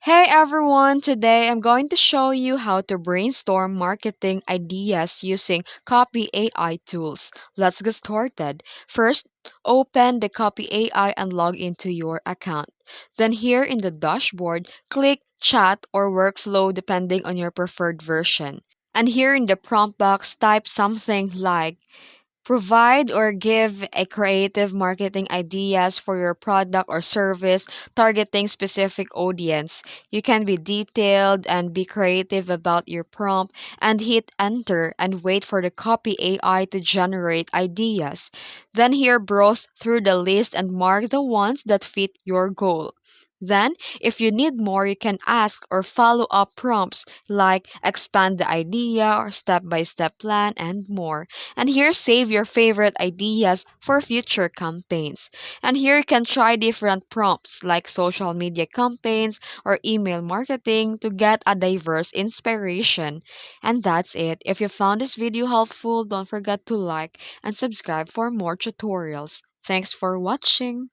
Hey everyone! Today I'm going to show you how to brainstorm marketing ideas using Copy AI tools. Let's get started. First, open the Copy AI and log into your account. Then here in the dashboard, click Chat or Workflow depending on your preferred version. And here in the prompt box, type something like provide or give a creative marketing ideas for your product or service targeting specific audience. You can be detailed and be creative about your prompt and hit enter and wait for the copy AI to generate ideas. Then here browse through the list and mark the ones that fit your goal. Then, if you need more, you can ask or follow up prompts like expand the idea or step by step plan and more. And here, save your favorite ideas for future campaigns. And here, you can try different prompts like social media campaigns or email marketing to get a diverse inspiration. And that's it. If you found this video helpful, don't forget to like and subscribe for more tutorials. Thanks for watching.